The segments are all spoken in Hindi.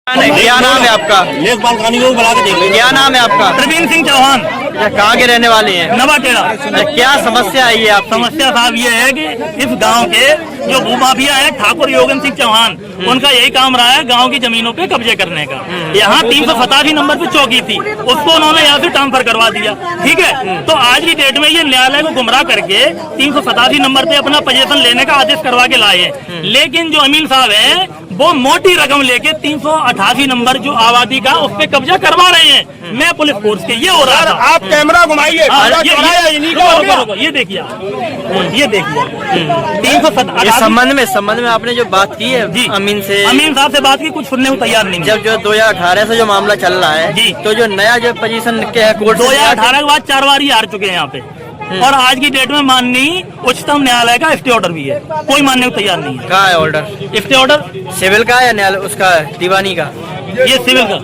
क्या नाम है आपका? लेखपाल कानूनी को बुला के देख। क्या नाम है आपका? प्रवीण सिंह चौहान। कहाँ के रहने वाले हैं? नवाटेड़ा। क्या समस्या आई है आप? समस्या साहब ये है कि इस गांव के जो भूमाफिया है ठाकुर योगन सिंह चौहान, उनका यही काम रहा है गांव की जमीनों पे कब्जे करने का। यहाँ 387 नंबर पे चौकी थी, उसको उन्होंने यहाँ से ट्रांसफर करवा दिया। ठीक है, तो आज की डेट में ये न्यायालय को गुमराह करके 387 नंबर पे अपना पोजीशन लेने का आदेश करवा के लाए। लेकिन जो अमीन साहब है वो मोटी रकम लेके 388 नंबर जो आबादी का उस पे कब्जा करवा रहे हैं। मैं पुलिस फोर्स के ये हो रहा था। आप कैमरा घुमाइए। ये देखिए, ये देखिए 387। इस संबंध में आपने जो बात की है जी अमीन से, अमीन साहब से बात की, कुछ सुनने को तैयार नहीं। जब जो 2018 से जो मामला चल रहा है जी, तो जो नया जो पोजीशन के है कोर्ट 2018 के बाद 4 बार ही हार चुके हैं यहाँ पे। और आज की डेट में माननीय उच्चतम न्यायालय का स्टे ऑर्डर भी है, कोई मानने को तैयार नहीं है। कहाँ है ऑर्डर? स्टे ऑर्डर सिविल का या न्यायालय उसका दीवानी का? ये सिविल का।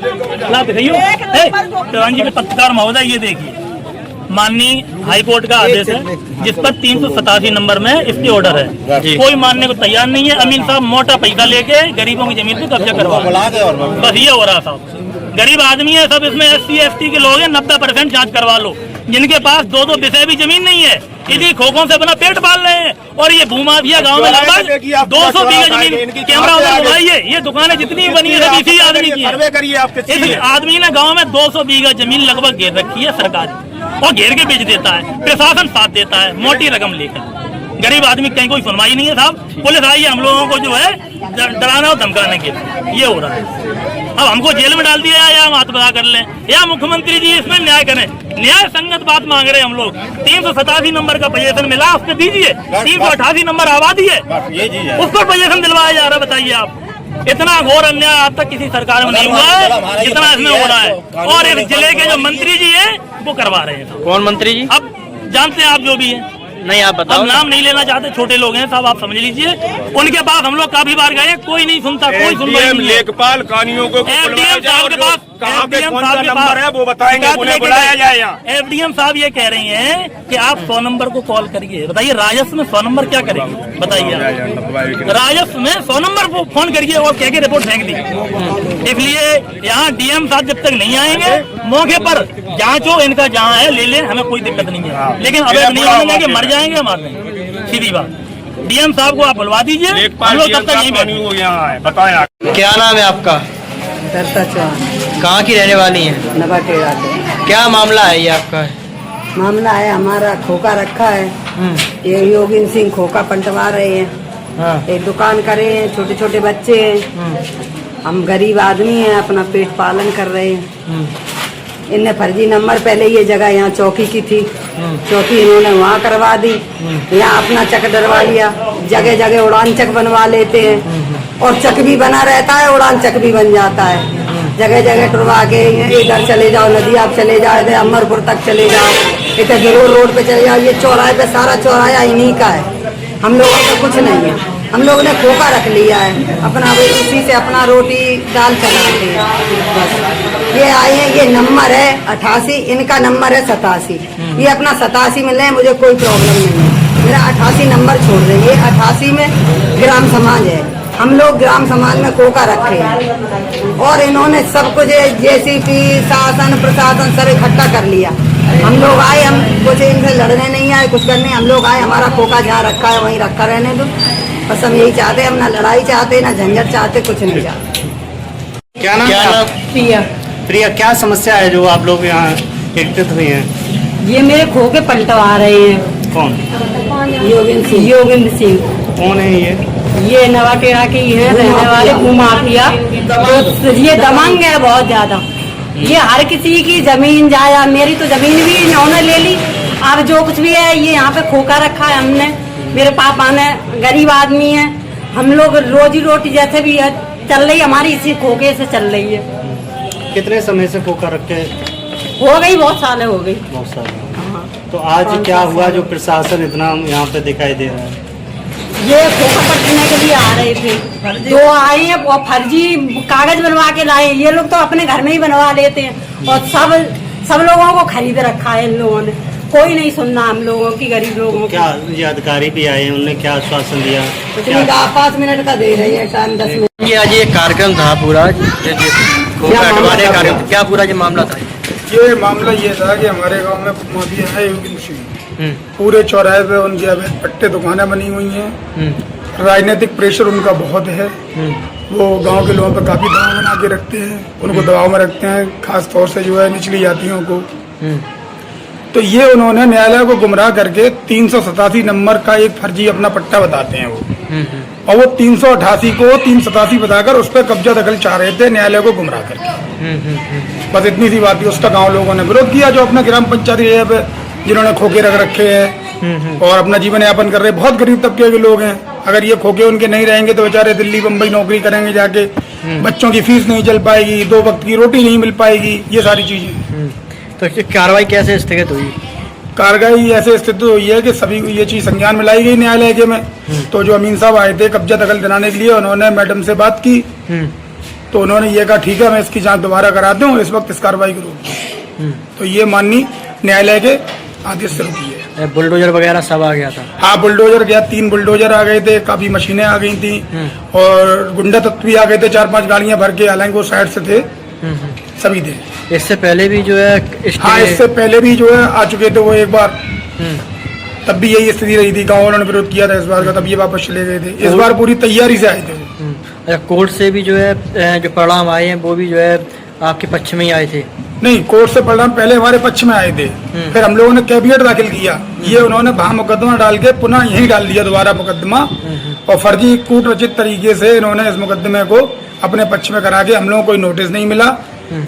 प्रधान जी में पत्रकार महोदय ये देखिए, माननीय हाई कोर्ट का आदेश है जिस पर 387 नंबर में स्टे ऑर्डर है। कोई मानने को तैयार नहीं है। अमीन साहब मोटा पैसा लेके गरीबों की जमीन पे कब्जा करवा, बस ये हो रहा साहब। गरीब आदमी है सब, इसमें SC ST के लोग हैं, 90% जांच करवा लो। जिनके पास 2-2 विषय भी जमीन नहीं है, इन्हीं खोखों से अपना पेट पाल रहे हैं। और ये भूमाफिया गांव में लगभग 200 बीघा जमीन, कैमरा उधर घुमाइए, ये दुकानें जितनी बनी है सब इसी आदमी की है। इस आदमी ने गांव में 200 बीघा जमीन लगभग घेर रखी है सरकारी, और घेर के बेच देता है। प्रशासन साथ देता है मोटी रकम लेकर। गरीब आदमी कहीं कोई सुनवाई नहीं है साहब। पुलिस आई है हम लोगों को जो है डराना और धमकाने के लिए, ये हो रहा है। अब हमको जेल में डाल दिया या हम आत्महत्या कर लें, या मुख्यमंत्री जी इसमें न्याय करें। न्याय संगत बात मांग रहे हैं हम लोग। 387 नंबर का पोजीशन मिला, उस पर दीजिए। 388 नंबर आबादी है, उस पर पोजीशन दिलवाया जा रहा है। बताइए आप, इतना घोर अन्याय आज तक किसी सरकार में नहीं हुआ है जितना इसमें हो रहा है। और इस जिले के जो मंत्री जी है वो करवा रहे हैं। कौन मंत्री जी? अब जानते हैं आप जो भी है, नहीं आप बताओ। अब नाम नहीं लेना चाहते, छोटे लोग हैं साहब, आप समझ लीजिए। उनके पास हम लोग काफी बार गए, कोई नहीं सुनता, कोई सुनवाई नहीं है। लेखपाल कानूनियों को FDM साहब के पास कहाँ पे कौन सा नंबर है वो बताएंगे, उन्हें बुलाया जाए यहाँ। FDM साहब ये कह रही हैं कि आप 100 नंबर को कॉल करिए। बताइए राजस्व में 100 नंबर क्या करेगी? बताइए राजस्व में 100 नंबर को फोन करिए और कह के रिपोर्ट फेंक दी। इसलिए यहाँ DM साहब जब तक नहीं आएंगे, मौके पर जांचो, इनका जहाँ है ले ले, हमें कोई दिक्कत नहीं है। लेकिन अवैध नहीं होने के मर जाएंगे मार देंगे, सीधी बात। DM साहब को आप बुलवा दीजिए, हम लोग तब तक नहीं बैठेंगे। बताएं क्या नाम है आपका? कहाँ की रहने वाली हैं? नवाटेड़ा के। क्या मामला है ये आपका? मामला है हमारा खोखा रखा है, ये योगिन सिंह खोखा पलटवा रहे हैं। एक दुकान करे हैं, छोटे छोटे बच्चे हैं। हम गरीब आदमी हैं, अपना पेट पालन कर रहे हैं। इनने फर्जी नंबर, पहले ये जगह यहाँ चौकी की थी, चौकी इन्होंने वहाँ करवा दी, यहाँ अपना चक डरवा लिया। जगह जगह उड़ान चक बनवा लेते हैं, और चक भी बना रहता है, उड़ान चक भी बन जाता है। जगह जगह टुरवा के इधर चले जाओ, नदी आप चले जाओ, इधर अमरपुर तक चले जाओ, इधर गिरोह रोड पे चले जाओ। ये चौराहे पे सारा चौराहा इन्हीं का है, हम लोगों का कुछ नहीं है। हम लोग ने खोखा रख लिया है अपना, उसी से अपना रोटी दाल चलाते हैं बस। ये आए हैं, ये नंबर है 88, इनका नंबर है 87। ये अपना 87 में लें, मुझे कोई प्रॉब्लम नहीं है। मेरा 88 नंबर छोड़ दें। ये 88 में ग्राम समाज है, हम लोग ग्राम समाज में खोखा रखे हैं। और इन्होंने सब कुछ JCP शासन प्रशासन सब इकट्ठा कर लिया। हम लोग आए, हम कुछ इनसे लड़ने नहीं आए, कुछ करने। हम लोग आए, हमारा खोखा जहाँ रखा है वहीं रखा रहने दो, बस हम यही चाहते हैं। हम ना लड़ाई चाहते, ना झंझट चाहते, कुछ नहीं चाहते। क्या नाम? प्रिया। प्रिया, क्या समस्या है जो आप लोग यहाँ एकत्रित हुए हैं? ये मेरे खोखे पलटवा रहे हैं। कौन? योगिंद्र सिंह। कौन है ये नवाटेड़ा के ही है, रहने वाले भूमाफिया। तो ये दमंग है बहुत ज्यादा। ये हर किसी की जमीन जाया, मेरी तो जमीन भी इन्होंने ले ली। अब जो कुछ भी है ये यहाँ पे खोखा रखा है हमने। मेरे पापा ने, गरीब आदमी है हम लोग, रोजी रोटी जैसे भी है चल रही हमारी इसी खोखे से चल रही है। कितने समय से खोखा रखे? हो गई, बहुत साल हो गई। बहुत साल। तो आज क्या हुआ जो प्रशासन इतना यहाँ पे दिखाई दे रहा है? ये खोखा पलटने के लिए आ रहे थे, 2 आए हैं और फर्जी कागज बनवा के लाए। ये लोग तो अपने घर में ही बनवा लेते हैं, और सब लोगों को खरीद रखा है इन लोगों ने। कोई नहीं सुनना हम लोगों की, गरीब लोगों की। क्या ये अधिकारी भी आए हैं, उन्होंने क्या आश्वासन दिया? क्या 5 मिनट का दे रही है टाइम, 10 मिनट। ये आज ये कार्यक्रम था पूरा, खोखा हटवाने कार्यक्रम, क्या पूरा जो मामला था? ये मामला ये था कि हमारे गांव में माफिया है योगिन सिंह, पूरे चौराहे पे उनकी अवैध पट्टे दुकानें बनी हुई हैं। राजनीतिक प्रेशर उनका बहुत है, वो गांव के लोगों पर काफी दबाव बना के रखते हैं, उनको दबाव में रखते हैं, खास तौर से जो है निचली जातियों को। तो ये उन्होंने न्यायालय को गुमराह करके 387 नंबर का एक फर्जी अपना पट्टा बताते हैं वो, और वो 388 को 387 बताकर उस पर कब्जा दखल चाह रहे थे न्यायालय को गुमराह करके। बस इतनी सी बात थी। उसका गांव लोगों ने विरोध किया, जो अपना ग्राम पंचायत एरिया पे जिन्होंने खोखे रख रखे हैं और अपना जीवन यापन कर रहे हैं, बहुत गरीब तबके के लोग हैं। अगर ये खोखे उनके नहीं रहेंगे तो बेचारे दिल्ली बम्बई नौकरी करेंगे जाके, बच्चों की फीस नहीं चल पाएगी, 2 वक्त की रोटी नहीं मिल पाएगी, ये सारी चीजें। तो कार्रवाई कैसे स्थगित हुई? कार्रवाई ऐसे स्थिति हुई है कि सभी को ये चीज संज्ञान में लाई गई न्यायालय के में। तो जो अमीन साहब आए थे कब्जा दखल दिलाने के लिए, उन्होंने मैडम से बात की, तो उन्होंने ये कहा ठीक है मैं इसकी जांच दोबारा कराता हूँ, इस वक्त इस कार्रवाई को रोक। तो ये माननीय न्यायालय के आदेश से रुकी है। बुलडोजर वगैरह सब आ गया था? हाँ, बुलडोजर गया, 3 बुलडोजर आ गए थे, काफी मशीनें आ गई थी, और गुंडा तत्व भी आ गए थे, 4-5 गाड़ियां भर के, हालांकि वो साइड से थे, सभी थे। इससे पहले भी जो है हाँ, इससे पहले भी जो है आ चुके थे वो एक बार, तब भी यही स्थिति रही थी, गाँव वालों ने विरोध किया था इस बार का, तब ये वापस चले गए थे। इस बार पूरी तैयारी से आए थे। अच्छा, कोर्ट से भी जो है जो परिणाम आए हैं वो भी जो है आपके पक्ष में ही आए थे? नहीं, कोर्ट से परिणाम पहले हमारे पक्ष में आए थे, फिर हम लोगों ने कैविएट दाखिल किया। ये उन्होंने वहाँ मुकदमा डाल के पुनः यही डाल दिया दोबारा मुकदमा, और फर्जी कूट रचित तरीके से इन्होंने इस मुकदमे को अपने पक्ष में करा के हम लोगों को कोई नोटिस नहीं मिला।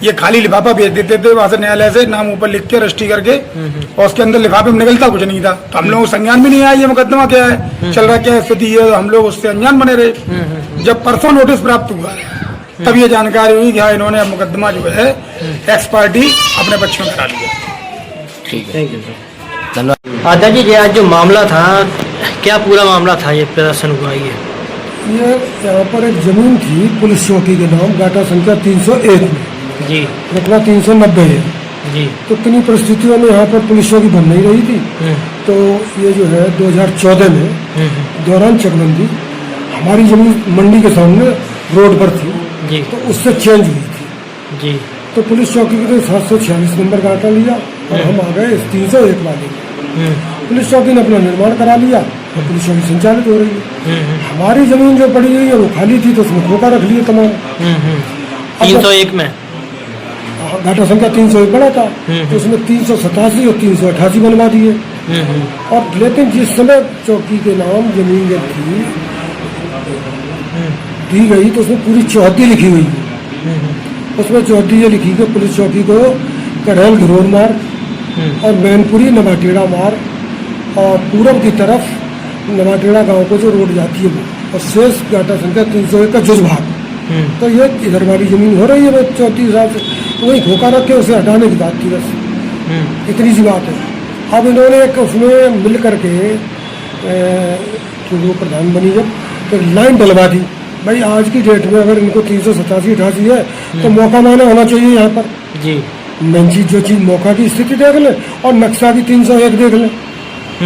ये खाली लिफाफा भेज देते थे वहां से न्यायालय से, नाम ऊपर लिख के रजिस्ट्री करके, और उसके अंदर लिफाफे में निकलता कुछ नहीं था। तो हम लोग संज्ञान भी नहीं आया ये मुकदमा क्या है, चल रहा क्या स्थिति है, हम लोग उससे अनजान बने रहे। जब परसों नोटिस प्राप्त हुआ तब ये जानकारी हुई कि हाँ इन्होंने मुकदमा जो है एक्स पार्टी अपने पक्ष में करा लिया। ठीक है, धन्यवाद। आदा जी, आज जो मामला था, क्या पूरा मामला था, ये प्रदर्शन हुआ? ये यहाँ पर एक जमीन थी पुलिस चौकी के नाम, गाटा संख्या 301 में जी, रकबा 390 है जी। तो किन्हीं परिस्थितियों में यहाँ पर पुलिस चौकी बन नहीं रही थी, तो ये जो है 2014 में दौरान चकबंदी हमारी जमीन मंडी के सामने रोड पर थी जी, तो उससे चेंज हुई थी जी। तो पुलिस चौकी के 746 नंबर गाटा लिया और हम आ गए इस 301 वाले में। पुलिस चौकी ने अपना निर्माण करा लिया और पुलिस चौकी संचालित हो रही है। हमारी जमीन जो पड़ी हुई है वो खाली थी, तो उसमें खोखा रख लिए तमाम। 301 में घाटा संख्या 301 बड़ा था, तो उसमें 387 और 388 बनवा दिए। और लेकिन जिस समय चौकी के नाम जमीन जब दी गई तो उसमें पूरी चौहद्दी लिखी हुई है। उसमें चौहद्दी ये लिखी कि पुलिस चौकी को कढ़ैल घरोर मार और मैनपुरी नवाटेड़ा मार, और पूरब की तरफ नवाटेड़ा गांव को जो रोड जाती है वो, और शेष घाटा संख्या 301 का जुज भाग। तो ये इधर वाली जमीन हो रही है 34 साल से, तो वही खोखा रख के उसे हटाने की बात थी, बस इतनी सी बात है। अब इन्होंने एक उसमें मिल करके वो प्रधान बनी जब, तो लाइन डलवा दी। भाई आज की डेट में अगर इनको 387-88 है तो मौका माना होना चाहिए यहाँ पर जी। मेन चीज जो चीज मौका की स्थिति देख ले, और नक्शा की 301 देख ले,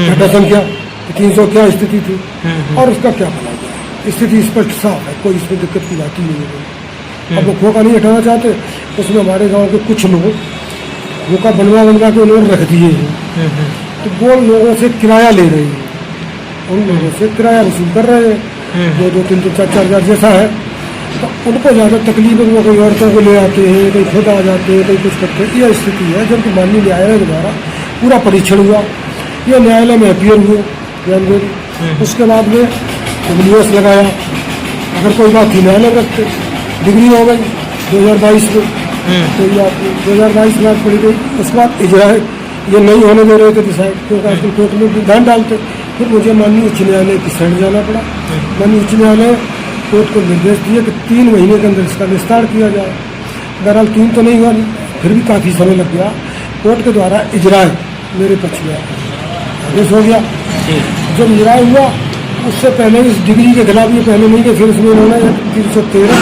घटा संख्या 300 क्या स्थिति थी और उसका क्या बना गया। स्थिति स्पष्ट साफ है, कोई इसमें दिक्कत की बात ही नहीं है। अब वो खोखा नहीं हटाना चाहते, उसमें हमारे गांव के कुछ लोग खोखा बनवा के उन्होंने रख दिए हैं, तो वो लोगों से किराया ले रहे हैं, उन लोगों से किराया वसूल कर रहे हैं, 2-2, 3-3, 4-4 हज़ार जैसा है। तो उनको ज़्यादा तकलीफ है, वो कई औरतों को ले आते हैं, कहीं खुद आ जाते हैं, कहीं कुछ करते हैं। यह स्थिति है। जबकि माननीय न्यायालय के द्वारा पूरा परीक्षण हुआ, यह न्यायालय में अपील हुए जानकारी, उसके बाद में WS लगाया, अगर कोई बात थी न्यायालय रखते, डिग्री हो गई 2022 में, तो ये 2022 में पड़ी गई। उसके बाद इजरा ये नहीं होने दे रहे थे डिसाइड, क्योंकि आजकल कोर्ट में विधान डालते। फिर मुझे माननीय उच्च न्यायालय की साइड जाना पड़ा। माननीय उच्च न्यायालय कोर्ट को निर्देश दिए कि 3 महीने के अंदर इसका विस्तार किया जाए। बहरहाल 3 तो नहीं हुआ, फिर भी काफ़ी समय लग गया। कोर्ट के द्वारा इजराय मेरे पक्ष में आदेश हो गया। जब इजराय हुआ उससे पहले इस डिग्री के खिलाफ ये पहले नहीं गए, फिर इसमें उन्होंने 313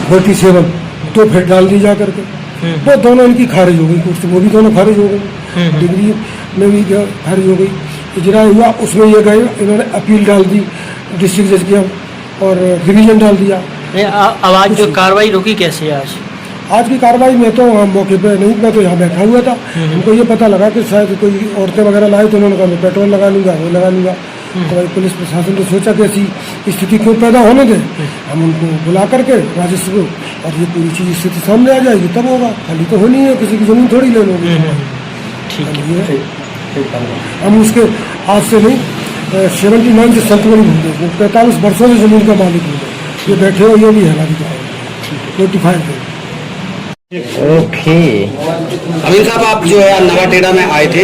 47 2 फिर डाल दी जा करके, वो दोनों इनकी खारिज हो गई कोर्ट से, वो भी दोनों खारिज हो गई, डिग्री में भी खारिज हो गई। इजरा हुआ उसमें ये गए, इन्होंने अपील डाल दी डिस्ट्रिक्ट जज की और रिवीजन डाल दिया। अब आज जो कार्रवाई रुकी कैसे है आज की कार्रवाई में तो हम मौके पे नहीं, मैं तो यहाँ बैठा हुआ था। हमको ये पता लगा कि शायद कोई औरतें वगैरह लाए, तो उन्होंने कहा मैं पेट्रोल लगा लूँगा, वो लगा लूँगा। तो भाई पुलिस प्रशासन ने सोचा कि ऐसी स्थिति क्यों पैदा होने दें, हम उनको बुला करके राजस्व को, और ये पूरी चीज़ स्थिति सामने आ जाएगी तब होगा। खाली तो होनी है, किसी की ज़मीन थोड़ी ले लोगे। हम उसके आज से नहीं 79 से संतुलन होंगे, 45 वर्षों से ज़मीन का मालिक होंगे। ये बैठे हो, ये भी है हमारी 45 है। ओके। अमीन साहब, आप जो है नवाटेड़ा में आए थे,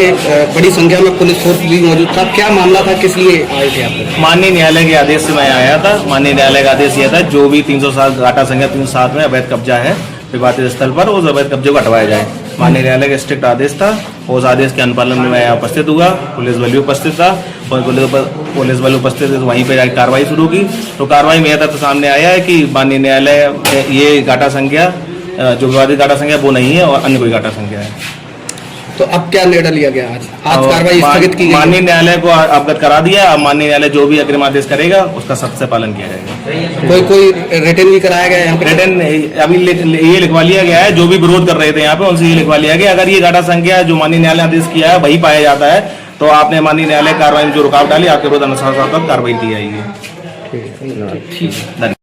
बड़ी संख्या में पुलिस फोर्स भी मौजूद था, क्या मामला था, किस लिए आए थे आप? माननीय न्यायालय के आदेश से मैं आया था। माननीय न्यायालय का आदेश यह था जो भी 307 घाटा संख्या 307 में अवैध कब्जा है विवादित स्थल पर, उस अवैध कब्जे को हटवाया जाए। माननीय न्यायालय का स्ट्रिक्ट आदेश था, उस आदेश के अनुपालन में मैं यहाँ उपस्थित हुआ, पुलिस बल भी उपस्थित था, और पुलिस बल उपस्थित थे, तो वहीं पर जाकर कार्रवाई शुरू की। तो कार्रवाई में यह तथ्य सामने आया है कि माननीय न्यायालय ये घाटा संख्या जो विवादित घाटा संख्या वो नहीं है और अन्य कोई घाटा संख्या है। तो अब क्या निर्णय लिया गया? आज कार्रवाई स्थगित की गई। माननीय न्यायालय को अवगत करा दिया। अब माननीय न्यायालय जो भी अग्रिम आदेश करेगा उसका सबसे पालन किया जाएगा। कोई रिटर्न भी कराया गया है? रिटर्न अभी ये लिखवा लिया गया है, जो भी विरोध कर रहे थे यहाँ पे उनसे ये लिखवा लिया गया, अगर ये घाटा संख्या जो माननीय न्यायालय आदेश किया है वही पाया जाता है तो आपने माननीय न्यायालय कार्रवाई में जो रुकावट डाली आपके विरुद्ध अनुशासनात्मक कार्रवाई की जाएगी।